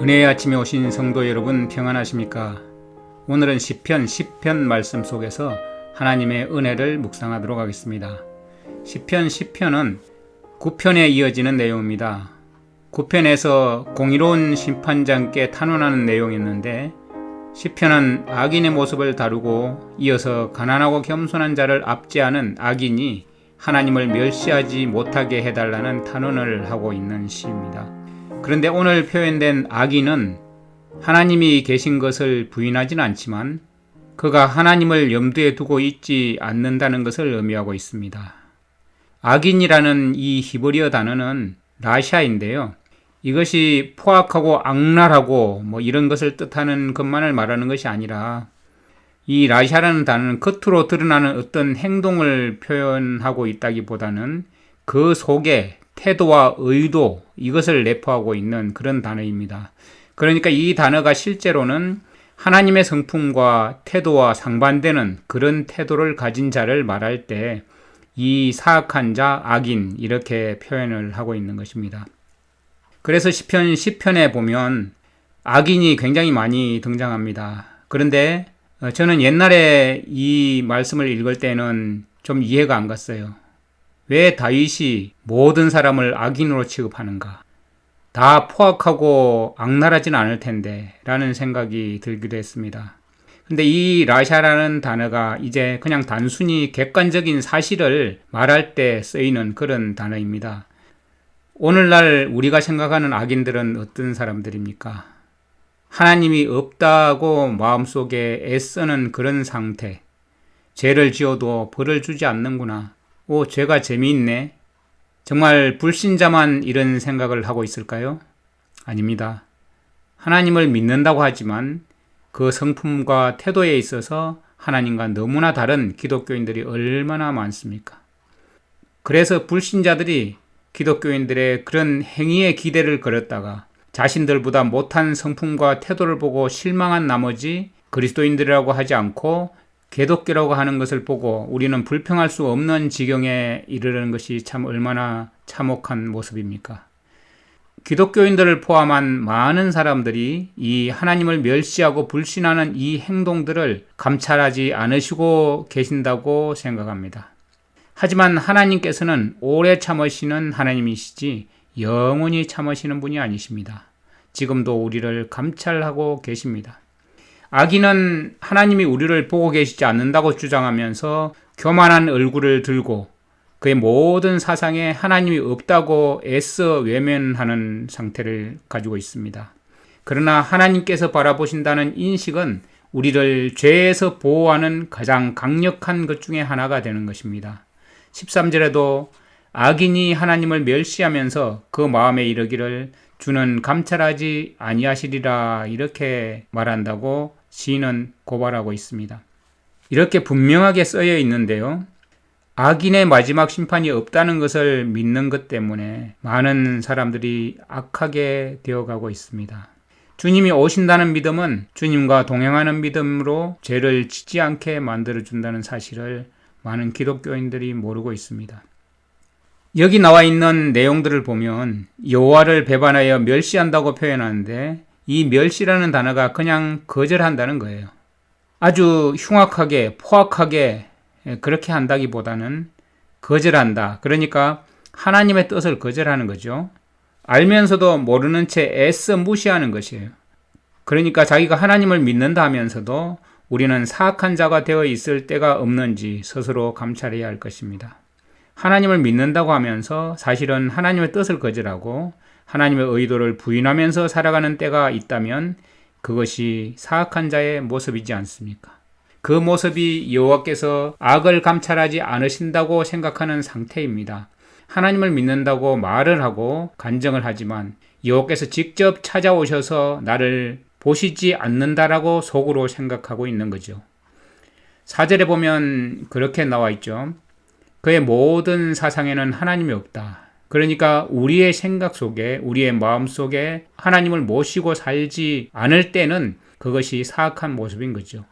은혜의 아침에 오신 성도 여러분 평안하십니까? 오늘은 시편 10편 말씀 속에서 하나님의 은혜를 묵상하도록 하겠습니다. 시편 10편은 9편에 이어지는 내용입니다. 9편에서 공의로운 심판장께 탄원하는 내용이었는데 시편은 악인의 모습을 다루고 이어서 가난하고 겸손한 자를 압제하는 악인이 하나님을 멸시하지 못하게 해달라는 탄원을 하고 있는 시입니다. 그런데 오늘 표현된 악인은 하나님이 계신 것을 부인하지는 않지만 그가 하나님을 염두에 두고 있지 않는다는 것을 의미하고 있습니다. 악인이라는 이 히브리어 단어는 라샤인데요. 이것이 포악하고 악랄하고 이런 것을 뜻하는 것만을 말하는 것이 아니라 이 라샤라는 단어는 겉으로 드러나는 어떤 행동을 표현하고 있다기보다는 그 속에 태도와 의도, 이것을 내포하고 있는 그런 단어입니다. 그러니까 이 단어가 실제로는 하나님의 성품과 태도와 상반되는 그런 태도를 가진 자를 말할 때 이 사악한 자, 악인 이렇게 표현을 하고 있는 것입니다. 그래서 시편 10편에 보면 악인이 굉장히 많이 등장합니다. 그런데 저는 옛날에 이 말씀을 읽을 때는 좀 이해가 안 갔어요. 왜 다윗이 모든 사람을 악인으로 취급하는가? 다 포악하고 악랄하진 않을 텐데 라는 생각이 들기도 했습니다. 근데 이 라샤라는 단어가 이제 그냥 단순히 객관적인 사실을 말할 때 쓰이는 그런 단어입니다. 오늘날 우리가 생각하는 악인들은 어떤 사람들입니까? 하나님이 없다고 마음속에 애쓰는 그런 상태. 죄를 지어도 벌을 주지 않는구나. 죄가 재미있네. 정말 불신자만 이런 생각을 하고 있을까요? 아닙니다. 하나님을 믿는다고 하지만 그 성품과 태도에 있어서 하나님과 너무나 다른 기독교인들이 얼마나 많습니까? 그래서 불신자들이 기독교인들의 그런 행위에 기대를 걸었다가 자신들보다 못한 성품과 태도를 보고 실망한 나머지 그리스도인들이라고 하지 않고 개독교라고 하는 것을 보고 우리는 불평할 수 없는 지경에 이르는 것이 참 얼마나 참혹한 모습입니까? 기독교인들을 포함한 많은 사람들이 이 하나님을 멸시하고 불신하는 이 행동들을 감찰하지 않으시고 계신다고 생각합니다. 하지만 하나님께서는 오래 참으시는 하나님이시지 영원히 참으시는 분이 아니십니다. 지금도 우리를 감찰하고 계십니다. 악인은 하나님이 우리를 보고 계시지 않는다고 주장하면서 교만한 얼굴을 들고 그의 모든 사상에 하나님이 없다고 애써 외면하는 상태를 가지고 있습니다. 그러나 하나님께서 바라보신다는 인식은 우리를 죄에서 보호하는 가장 강력한 것 중에 하나가 되는 것입니다. 13절에도 악인이 하나님을 멸시하면서 그 마음에 이르기를 주는 감찰하지 아니하시리라 이렇게 말한다고 시인은 고발하고 있습니다. 이렇게 분명하게 쓰여 있는데요. 악인의 마지막 심판이 없다는 것을 믿는 것 때문에 많은 사람들이 악하게 되어가고 있습니다. 주님이 오신다는 믿음은 주님과 동행하는 믿음으로 죄를 짓지 않게 만들어준다는 사실을 많은 기독교인들이 모르고 있습니다. 여기 나와 있는 내용들을 보면 여호와를 배반하여 멸시한다고 표현하는데 이 멸시라는 단어가 그냥 거절한다는 거예요. 아주 흉악하게 포악하게 그렇게 한다기보다는 거절한다. 그러니까 하나님의 뜻을 거절하는 거죠. 알면서도 모르는 채 애써 무시하는 것이에요. 그러니까 자기가 하나님을 믿는다 하면서도 우리는 사악한 자가 되어 있을 때가 없는지 스스로 감찰해야 할 것입니다. 하나님을 믿는다고 하면서 사실은 하나님의 뜻을 거절하고 하나님의 의도를 부인하면서 살아가는 때가 있다면 그것이 사악한 자의 모습이지 않습니까? 그 모습이 여호와께서 악을 감찰하지 않으신다고 생각하는 상태입니다. 하나님을 믿는다고 말을 하고 간증을 하지만 여호와께서 직접 찾아오셔서 나를 보시지 않는다라고 속으로 생각하고 있는 거죠. 4절에 보면 그렇게 나와 있죠. 그의 모든 사상에는 하나님이 없다. 그러니까 우리의 생각 속에 우리의 마음 속에 하나님을 모시고 살지 않을 때는 그것이 사악한 모습인 거죠.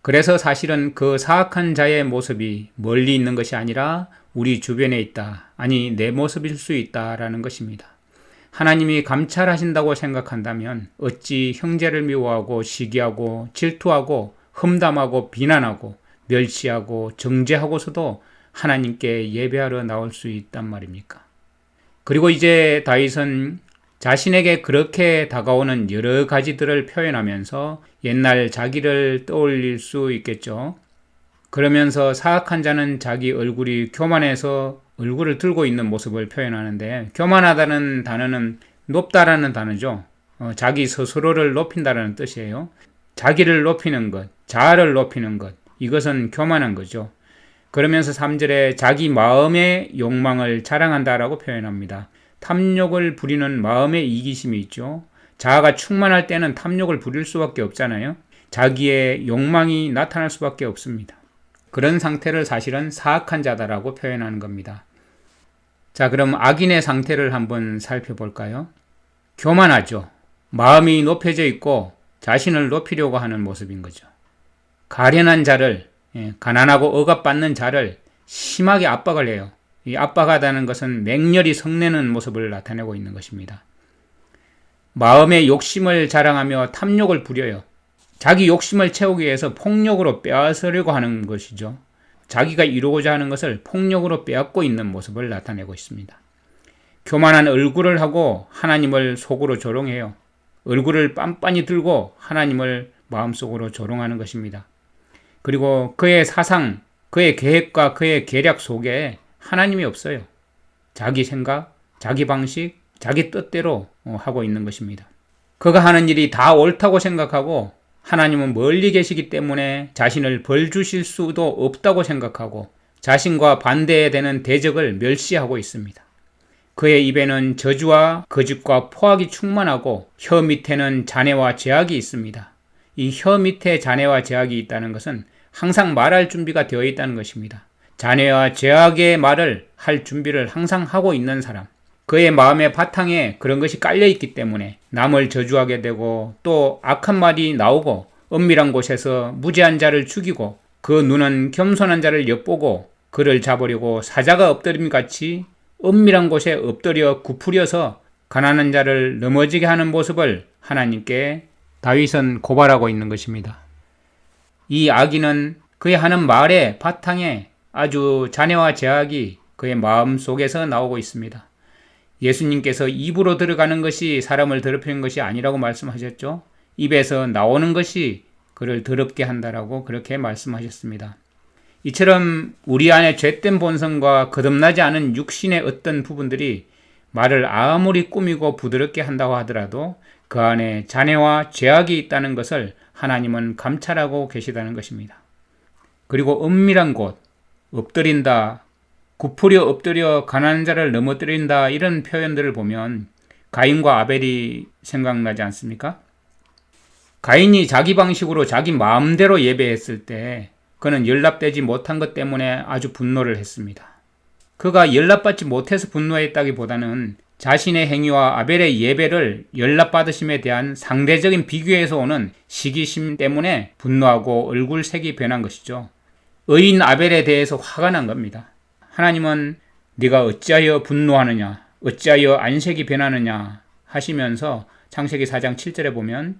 그래서 사실은 그 사악한 자의 모습이 멀리 있는 것이 아니라 우리 주변에 있다. 아니 내 모습일 수 있다라는 것입니다. 하나님이 감찰하신다고 생각한다면 어찌 형제를 미워하고 시기하고 질투하고 험담하고 비난하고 멸시하고 정죄하고서도 하나님께 예배하러 나올 수 있단 말입니까? 그리고 이제 다윗은 자신에게 그렇게 다가오는 여러 가지들을 표현하면서 옛날 자기를 떠올릴 수 있겠죠. 그러면서 사악한 자는 자기 얼굴이 교만해서 얼굴을 들고 있는 모습을 표현하는데, 교만하다는 단어는 높다라는 단어죠. 자기 스스로를 높인다라는 뜻이에요. 자기를 높이는 것, 자아를 높이는 것, 이것은 교만한 거죠. 그러면서 3절에 자기 마음의 욕망을 자랑한다라고 표현합니다. 탐욕을 부리는 마음의 이기심이 있죠. 자아가 충만할 때는 탐욕을 부릴 수밖에 없잖아요. 자기의 욕망이 나타날 수밖에 없습니다. 그런 상태를 사실은 사악한 자다라고 표현하는 겁니다. 자, 그럼 악인의 상태를 한번 살펴볼까요? 교만하죠. 마음이 높여져 있고 자신을 높이려고 하는 모습인 거죠. 가련한 자를, 가난하고 억압받는 자를 심하게 압박을 해요. 이 압박하다는 것은 맹렬히 성내는 모습을 나타내고 있는 것입니다. 마음의 욕심을 자랑하며 탐욕을 부려요. 자기 욕심을 채우기 위해서 폭력으로 빼앗으려고 하는 것이죠. 자기가 이루고자 하는 것을 폭력으로 빼앗고 있는 모습을 나타내고 있습니다. 교만한 얼굴을 하고 하나님을 속으로 조롱해요. 얼굴을 빤빤히 들고 하나님을 마음속으로 조롱하는 것입니다. 그리고 그의 사상, 그의 계획과 그의 계략 속에 하나님이 없어요. 자기 생각, 자기 방식, 자기 뜻대로 하고 있는 것입니다. 그가 하는 일이 다 옳다고 생각하고 하나님은 멀리 계시기 때문에 자신을 벌 주실 수도 없다고 생각하고 자신과 반대되는 대적을 멸시하고 있습니다. 그의 입에는 저주와 거짓과 포악이 충만하고 혀 밑에는 잔해와 제약이 있습니다. 이 혀 밑에 잔해와 제약이 있다는 것은 항상 말할 준비가 되어 있다는 것입니다. 잔해와 제약의 말을 할 준비를 항상 하고 있는 사람, 그의 마음의 바탕에 그런 것이 깔려 있기 때문에 남을 저주하게 되고 또 악한 말이 나오고 은밀한 곳에서 무죄한 자를 죽이고 그 눈은 겸손한 자를 엿보고 그를 잡으려고 사자가 엎드림 같이 은밀한 곳에 엎드려 굽으려서 가난한 자를 넘어지게 하는 모습을 하나님께 다윗은 고발하고 있는 것입니다. 이 악인은 그의 하는 말의 바탕에 아주 잔해와 제약이 그의 마음 속에서 나오고 있습니다. 예수님께서 입으로 들어가는 것이 사람을 더럽히는 것이 아니라고 말씀하셨죠. 입에서 나오는 것이 그를 더럽게 한다라고 그렇게 말씀하셨습니다. 이처럼 우리 안에 죄된 본성과 거듭나지 않은 육신의 어떤 부분들이 말을 아무리 꾸미고 부드럽게 한다고 하더라도 그 안에 잔해와 죄악이 있다는 것을 하나님은 감찰하고 계시다는 것입니다. 그리고 은밀한 곳, 엎드린다, 굽으려 엎드려 가난한 자를 넘어뜨린다, 이런 표현들을 보면 가인과 아벨이 생각나지 않습니까? 가인이 자기 방식으로 자기 마음대로 예배했을 때 그는 연락되지 못한 것 때문에 아주 분노를 했습니다. 그가 연락받지 못해서 분노했다기보다는 자신의 행위와 아벨의 예배를 연락받으심에 대한 상대적인 비교에서 오는 시기심 때문에 분노하고 얼굴색이 변한 것이죠. 의인 아벨에 대해서 화가 난 겁니다. 하나님은 네가 어찌하여 분노하느냐, 어찌하여 안색이 변하느냐 하시면서 창세기 4장 7절에 보면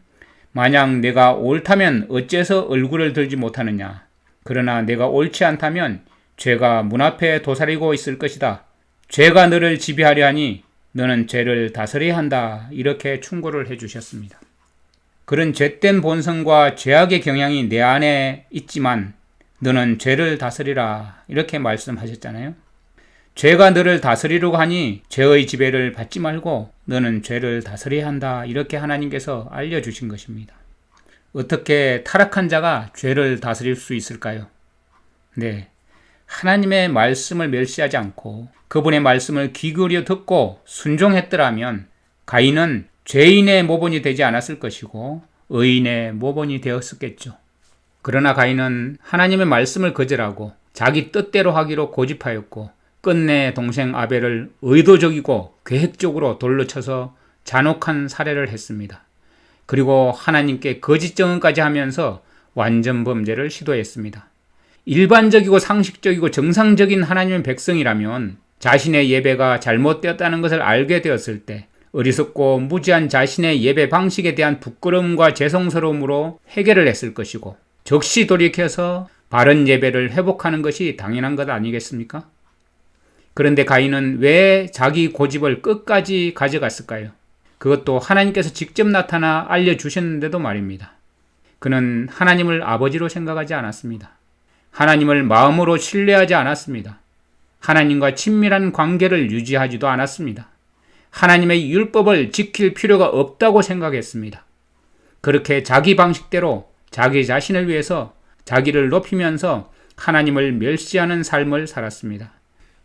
만약 내가 옳다면 어째서 얼굴을 들지 못하느냐, 그러나 내가 옳지 않다면 죄가 문 앞에 도사리고 있을 것이다. 죄가 너를 지배하려 하니 너는 죄를 다스려야 한다. 이렇게 충고를 해주셨습니다. 그런 죄된 본성과 죄악의 경향이 내 안에 있지만 너는 죄를 다스리라, 이렇게 말씀하셨잖아요. 죄가 너를 다스리려고 하니 죄의 지배를 받지 말고 너는 죄를 다스려야 한다, 이렇게 하나님께서 알려주신 것입니다. 어떻게 타락한 자가 죄를 다스릴 수 있을까요? 네, 하나님의 말씀을 멸시하지 않고 그분의 말씀을 귀 기울여 듣고 순종했더라면 가인은 죄인의 모본이 되지 않았을 것이고 의인의 모본이 되었었겠죠. 그러나 가인은 하나님의 말씀을 거절하고 자기 뜻대로 하기로 고집하였고 끝내 동생 아벨을 의도적이고 계획적으로 돌로 쳐서 잔혹한 살해를 했습니다. 그리고 하나님께 거짓 증언까지 하면서 완전 범죄를 시도했습니다. 일반적이고 상식적이고 정상적인 하나님의 백성이라면 자신의 예배가 잘못되었다는 것을 알게 되었을 때 어리석고 무지한 자신의 예배 방식에 대한 부끄러움과 죄송스러움으로 회개를 했을 것이고 즉시 돌이켜서 바른 예배를 회복하는 것이 당연한 것 아니겠습니까? 그런데 가인은 왜 자기 고집을 끝까지 가져갔을까요? 그것도 하나님께서 직접 나타나 알려주셨는데도 말입니다. 그는 하나님을 아버지로 생각하지 않았습니다. 하나님을 마음으로 신뢰하지 않았습니다. 하나님과 친밀한 관계를 유지하지도 않았습니다. 하나님의 율법을 지킬 필요가 없다고 생각했습니다. 그렇게 자기 방식대로 자기 자신을 위해서 자기를 높이면서 하나님을 멸시하는 삶을 살았습니다.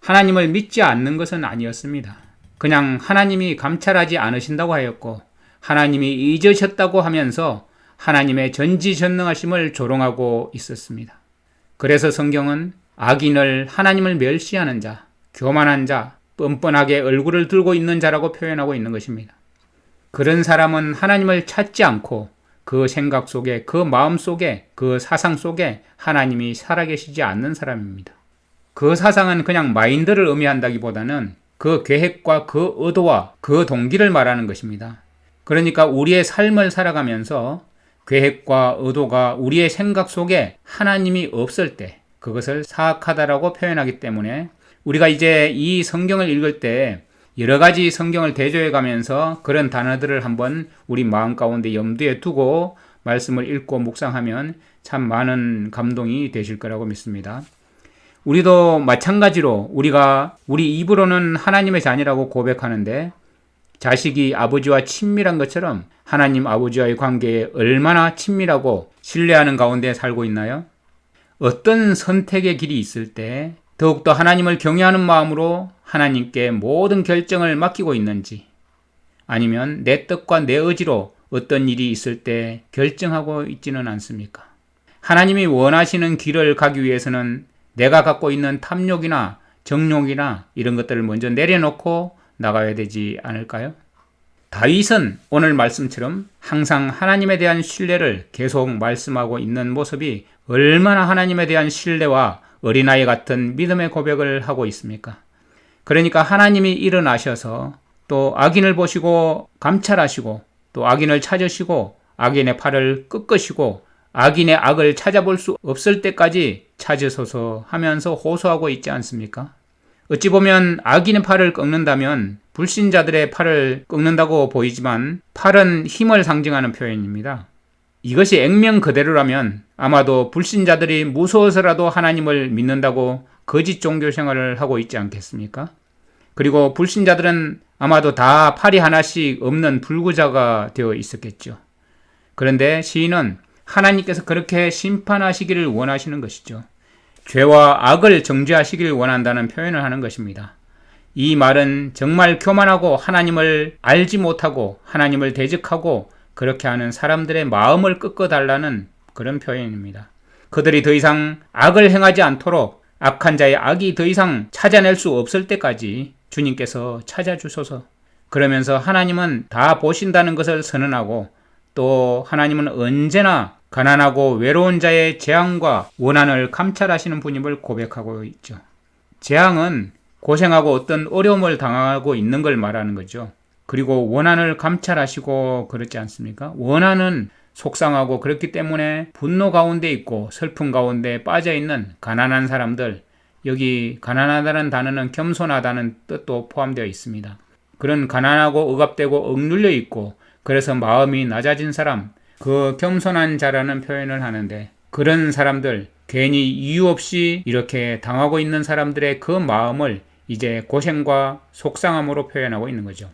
하나님을 믿지 않는 것은 아니었습니다. 그냥 하나님이 감찰하지 않으신다고 하였고 하나님이 잊으셨다고 하면서 하나님의 전지전능하심을 조롱하고 있었습니다. 그래서 성경은 악인을 하나님을 멸시하는 자, 교만한 자, 뻔뻔하게 얼굴을 들고 있는 자라고 표현하고 있는 것입니다. 그런 사람은 하나님을 찾지 않고 그 생각 속에, 그 마음 속에, 그 사상 속에 하나님이 살아계시지 않는 사람입니다. 그 사상은 그냥 마인드를 의미한다기보다는 그 계획과 그 의도와 그 동기를 말하는 것입니다. 그러니까 우리의 삶을 살아가면서 계획과 의도가 우리의 생각 속에 하나님이 없을 때 그것을 사악하다라고 표현하기 때문에 우리가 이제 이 성경을 읽을 때 여러 가지 성경을 대조해 가면서 그런 단어들을 한번 우리 마음 가운데 염두에 두고 말씀을 읽고 묵상하면 참 많은 감동이 되실 거라고 믿습니다. 우리도 마찬가지로 우리가 우리 입으로는 하나님의 자녀라고 고백하는데 자식이 아버지와 친밀한 것처럼 하나님 아버지와의 관계에 얼마나 친밀하고 신뢰하는 가운데 살고 있나요? 어떤 선택의 길이 있을 때 더욱더 하나님을 경외하는 마음으로 하나님께 모든 결정을 맡기고 있는지, 아니면 내 뜻과 내 의지로 어떤 일이 있을 때 결정하고 있지는 않습니까? 하나님이 원하시는 길을 가기 위해서는 내가 갖고 있는 탐욕이나 정욕이나 이런 것들을 먼저 내려놓고 나가야 되지 않을까요? 다윗은 오늘 말씀처럼 항상 하나님에 대한 신뢰를 계속 말씀하고 있는 모습이 얼마나 하나님에 대한 신뢰와 어린아이 같은 믿음의 고백을 하고 있습니까? 그러니까 하나님이 일어나셔서 또 악인을 보시고 감찰하시고 또 악인을 찾으시고 악인의 팔을 꺾으시고 악인의 악을 찾아볼 수 없을 때까지 찾으소서 하면서 호소하고 있지 않습니까? 어찌 보면 악인의 팔을 꺾는다면 불신자들의 팔을 꺾는다고 보이지만 팔은 힘을 상징하는 표현입니다. 이것이 액면 그대로라면 아마도 불신자들이 무서워서라도 하나님을 믿는다고 거짓 종교 생활을 하고 있지 않겠습니까? 그리고 불신자들은 아마도 다 팔이 하나씩 없는 불구자가 되어 있었겠죠. 그런데 시인은 하나님께서 그렇게 심판하시기를 원하시는 것이죠. 죄와 악을 정죄하시기를 원한다는 표현을 하는 것입니다. 이 말은 정말 교만하고 하나님을 알지 못하고 하나님을 대적하고 그렇게 하는 사람들의 마음을 꺾어달라는 그런 표현입니다. 그들이 더 이상 악을 행하지 않도록 악한 자의 악이 더 이상 찾아낼 수 없을 때까지 주님께서 찾아주소서. 그러면서 하나님은 다 보신다는 것을 선언하고 또 하나님은 언제나 가난하고 외로운 자의 재앙과 원한을 감찰하시는 분임을 고백하고 있죠. 재앙은 고생하고 어떤 어려움을 당하고 있는 걸 말하는 거죠. 그리고 원한을 감찰하시고 그렇지 않습니까? 원한은 속상하고 그렇기 때문에 분노 가운데 있고 슬픔 가운데 빠져있는 가난한 사람들, 여기 가난하다는 단어는 겸손하다는 뜻도 포함되어 있습니다. 그런 가난하고 억압되고 억눌려 있고 그래서 마음이 낮아진 사람, 그 겸손한 자라는 표현을 하는데 그런 사람들, 괜히 이유 없이 이렇게 당하고 있는 사람들의 그 마음을 이제 고생과 속상함으로 표현하고 있는 거죠.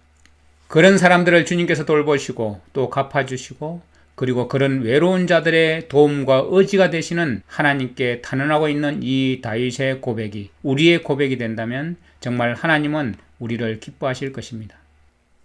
그런 사람들을 주님께서 돌보시고 또 갚아주시고 그리고 그런 외로운 자들의 도움과 의지가 되시는 하나님께 탄원하고 있는 이 다윗의 고백이 우리의 고백이 된다면 정말 하나님은 우리를 기뻐하실 것입니다.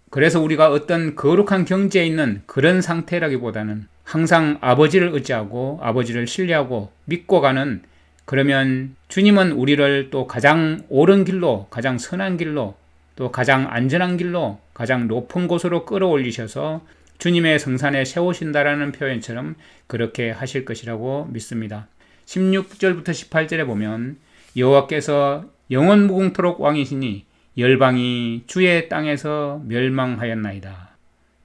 그래서 우리가 어떤 거룩한 경지에 있는 그런 상태라기보다는 항상 아버지를 의지하고 아버지를 신뢰하고 믿고 가는, 그러면 주님은 우리를 또 가장 옳은 길로, 가장 선한 길로, 또 가장 안전한 길로, 가장 높은 곳으로 끌어올리셔서 주님의 성산에 세우신다라는 표현처럼 그렇게 하실 것이라고 믿습니다. 16절부터 18절에 보면 여호와께서 영원 무궁토록 왕이시니 열방이 주의 땅에서 멸망하였나이다.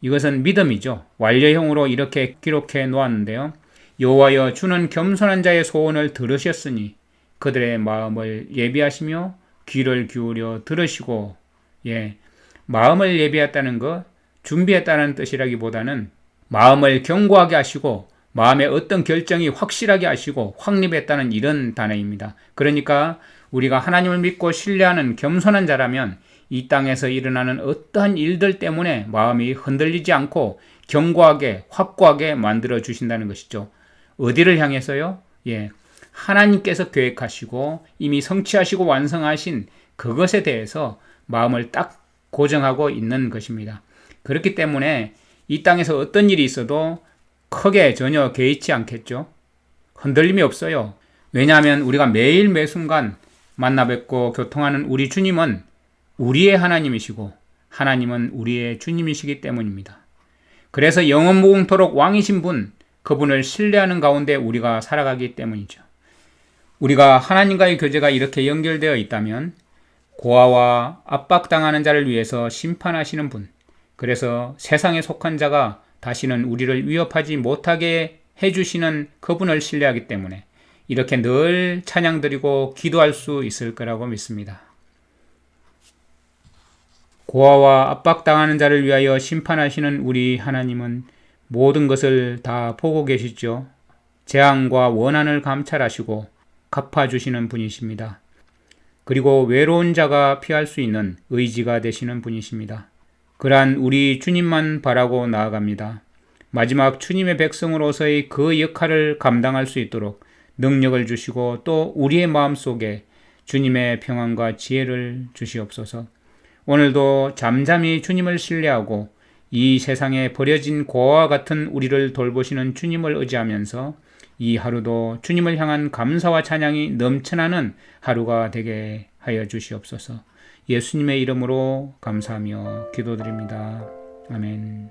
이것은 믿음이죠. 완료형으로 이렇게 기록해 놓았는데요. 여호와여, 주는 겸손한 자의 소원을 들으셨으니 그들의 마음을 예비하시며 귀를 기울여 들으시고, 마음을 예비했다는 것, 준비했다는 뜻이라기보다는 마음을 견고하게 하시고 마음의 어떤 결정이 확실하게 하시고 확립했다는 이런 단어입니다. 그러니까 우리가 하나님을 믿고 신뢰하는 겸손한 자라면 이 땅에서 일어나는 어떠한 일들 때문에 마음이 흔들리지 않고 견고하게 확고하게 만들어 주신다는 것이죠. 어디를 향해서요? 하나님께서 계획하시고 이미 성취하시고 완성하신 그것에 대해서 마음을 딱 고정하고 있는 것입니다. 그렇기 때문에 이 땅에서 어떤 일이 있어도 크게 전혀 개의치 않겠죠. 흔들림이 없어요. 왜냐하면 우리가 매일 매순간 만나 뵙고 교통하는 우리 주님은 우리의 하나님이시고 하나님은 우리의 주님이시기 때문입니다. 그래서 영원무궁토록 왕이신 분, 그분을 신뢰하는 가운데 우리가 살아가기 때문이죠. 우리가 하나님과의 교제가 이렇게 연결되어 있다면 고아와 압박당하는 자를 위해서 심판하시는 분, 그래서 세상에 속한 자가 다시는 우리를 위협하지 못하게 해주시는 그분을 신뢰하기 때문에 이렇게 늘 찬양드리고 기도할 수 있을 거라고 믿습니다. 고아와 압박당하는 자를 위하여 심판하시는 우리 하나님은 모든 것을 다 보고 계시죠. 재앙과 원한을 감찰하시고 갚아주시는 분이십니다. 그리고 외로운 자가 피할 수 있는 의지가 되시는 분이십니다. 그러한 우리 주님만 바라고 나아갑니다. 마지막 주님의 백성으로서의 그 역할을 감당할 수 있도록 능력을 주시고 또 우리의 마음속에 주님의 평안과 지혜를 주시옵소서. 오늘도 잠잠히 주님을 신뢰하고 이 세상에 버려진 고아와 같은 우리를 돌보시는 주님을 의지하면서 이 하루도 주님을 향한 감사와 찬양이 넘쳐나는 하루가 되게 하여 주시옵소서. 예수님의 이름으로 감사하며 기도드립니다. 아멘.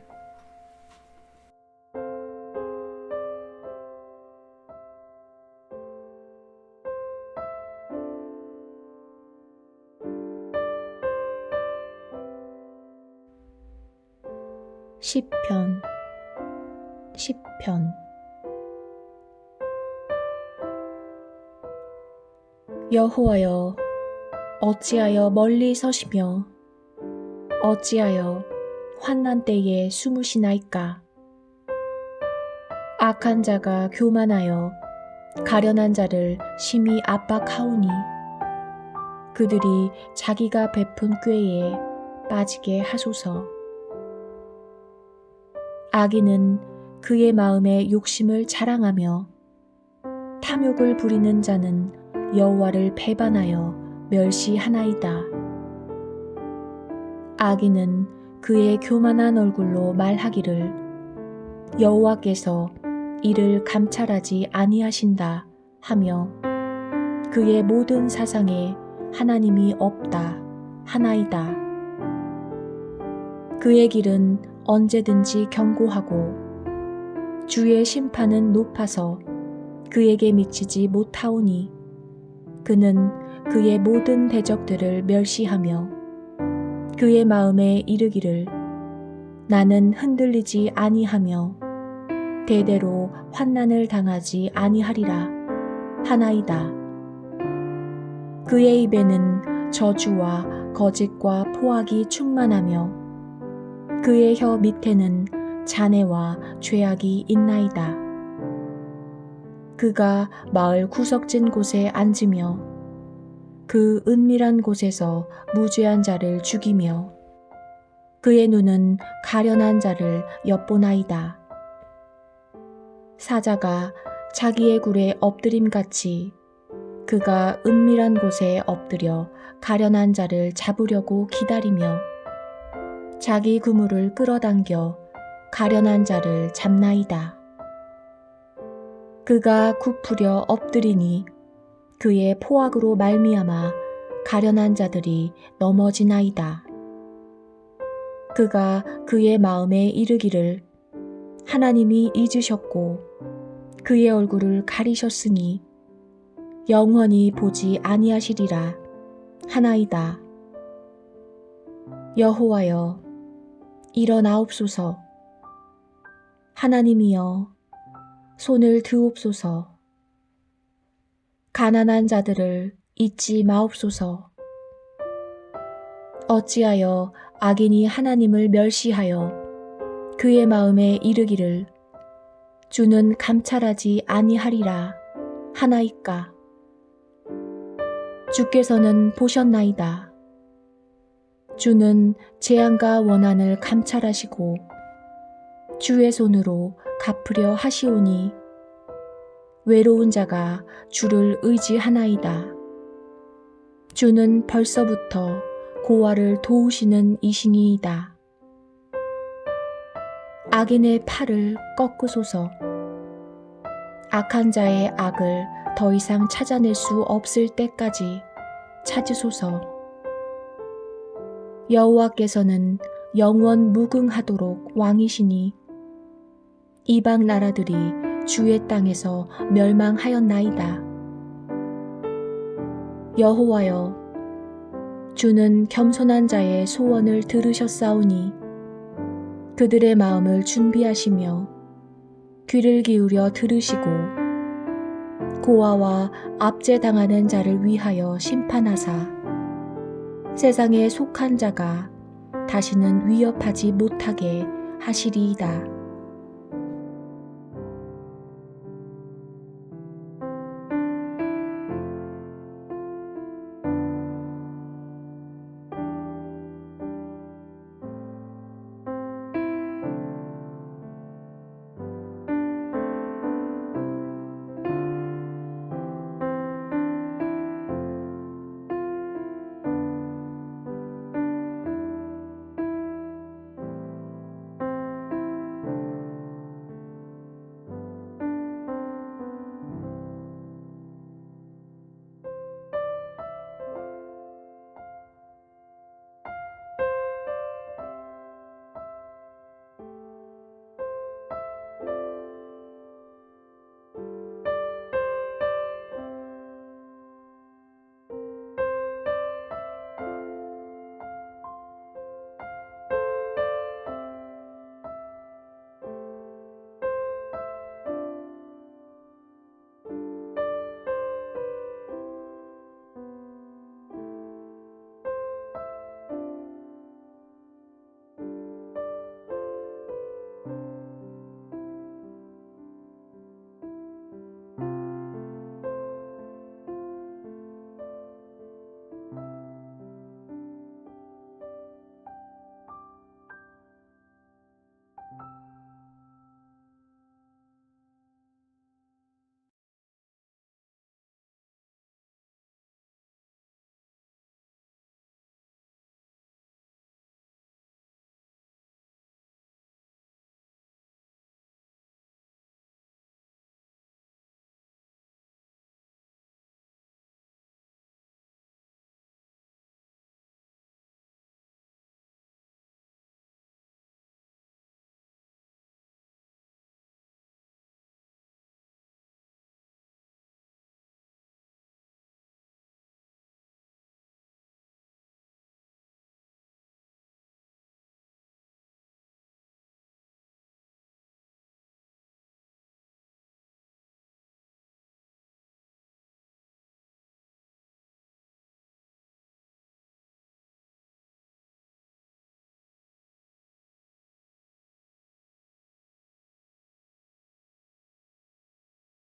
시편 여호와여, 어찌하여 멀리 서시며 어찌하여 환난 때에 숨으시나이까. 악한 자가 교만하여 가련한 자를 심히 압박하오니 그들이 자기가 베푼 꾀에 빠지게 하소서. 악인은 그의 마음에 욕심을 자랑하며 탐욕을 부리는 자는 여호와를 배반하여 멸시하나이다. 악인은 그의 교만한 얼굴로 말하기를 여호와께서 이를 감찰하지 아니하신다 하며 그의 모든 사상에 하나님이 없다 하나이다. 그의 길은 언제든지 견고하고 주의 심판은 높아서 그에게 미치지 못하오니 그는 그의 모든 대적들을 멸시하며 그의 마음에 이르기를 나는 흔들리지 아니하며 대대로 환난을 당하지 아니하리라 하나이다. 그의 입에는 저주와 거짓과 포악이 충만하며 그의 혀 밑에는 잔해와 죄악이 있나이다. 그가 마을 구석진 곳에 앉으며 그 은밀한 곳에서 무죄한 자를 죽이며 그의 눈은 가련한 자를 엿보나이다. 사자가 자기의 굴에 엎드림같이 그가 은밀한 곳에 엎드려 가련한 자를 잡으려고 기다리며 자기 그물을 끌어당겨 가련한 자를 잡나이다. 그가 굽으려 엎드리니 그의 포악으로 말미암아 가련한 자들이 넘어지나이다. 그가 그의 마음에 이르기를 하나님이 잊으셨고 그의 얼굴을 가리셨으니 영원히 보지 아니하시리라 하나이다. 여호와여, 일어나옵소서. 하나님이여, 손을 드옵소서. 가난한 자들을 잊지 마옵소서. 어찌하여 악인이 하나님을 멸시하여 그의 마음에 이르기를 주는 감찰하지 아니하리라 하나이까. 주께서는 보셨나이다. 주는 재앙과 원한을 감찰하시고 주의 손으로 갚으려 하시오니 외로운 자가 주를 의지하나이다. 주는 벌써부터 고아를 도우시는 이시니이다. 악인의 팔을 꺾으소서. 악한 자의 악을 더 이상 찾아낼 수 없을 때까지 찾으소서. 여호와께서는 영원 무궁하도록 왕이시니 이방 나라들이 주의 땅에서 멸망하였나이다. 여호와여, 주는 겸손한 자의 소원을 들으셨사오니 그들의 마음을 준비하시며 귀를 기울여 들으시고 고아와 압제당하는 자를 위하여 심판하사 세상에 속한 자가 다시는 위협하지 못하게 하시리이다.